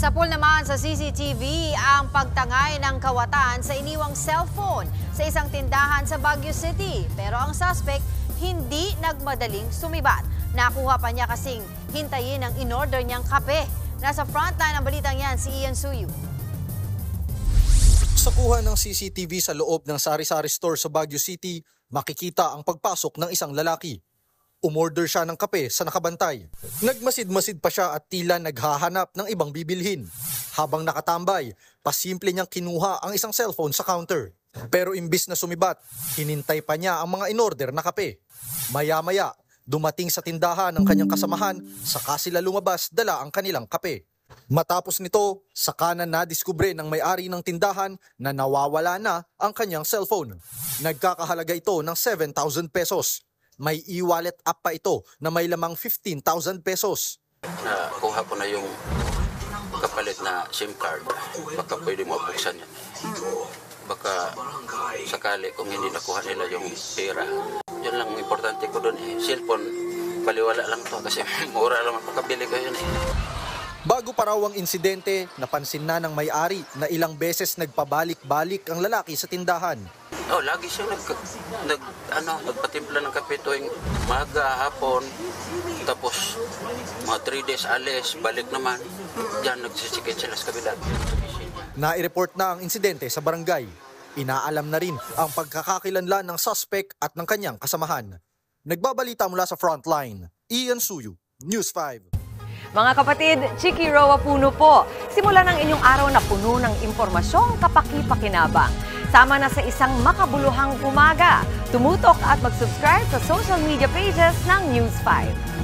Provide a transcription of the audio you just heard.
Sapul naman sa CCTV ang pagtangay ng kawatan sa iniwang cellphone sa isang tindahan sa Baguio City. Pero ang suspect hindi nagmadaling sumibat. Nakuha pa niya kasing hintayin ang in-order niyang kape. Nasa frontline ang balitang yan si Ian Suyu. Sa kuha ng CCTV sa loob ng sari-sari store sa Baguio City, makikita ang pagpasok ng isang lalaki. Umorder siya ng kape sa nakabantay. Nagmasid-masid pa siya at tila naghahanap ng ibang bibilhin. Habang nakatambay, pasimple niyang kinuha ang isang cellphone sa counter. Pero imbis na sumibat, hinintay pa niya ang mga in-order na kape. Maya-maya, dumating sa tindahan ng kanyang kasamahan, saka sila lumabas dala ang kanilang kape. Matapos nito, saka na nadiskubre ng may-ari ng tindahan na nawawala na ang kanyang cellphone. Nagkakahalaga ito ng 7,000 pesos. May e-wallet app pa ito na may lamang 15,000 pesos. Nakuha ko na yung kapalit na SIM card. Baka pwede mo buksan yan. Baka sakali kung hindi nakuha nila yung pera. Yan lang importante ko doon eh. Cellphone, baliwala lang to kasi mura lang makabili ko yun eh. Bago pa raw ang insidente, napansin na ng may-ari na ilang beses nagpabalik-balik ang lalaki sa tindahan. Lagi siya nagpatimpla ng kape tuwing maga, hapon. Tapos mga 3 days alis, balik naman. Diyan nagsisikit sila sa kabila. Nai-report na ang insidente sa barangay. Inaalam na rin ang pagkakakilanlan ng suspect at ng kanyang kasamahan. Nagbabalita mula sa frontline, Ian Suyu, News 5. Mga kapatid, Chiki Roa Puno po. Simulan ang inyong araw na puno ng impormasyong kapaki-pakinabang. Sama na sa isang makabuluhang umaga. Tumutok at mag-subscribe sa social media pages ng News 5.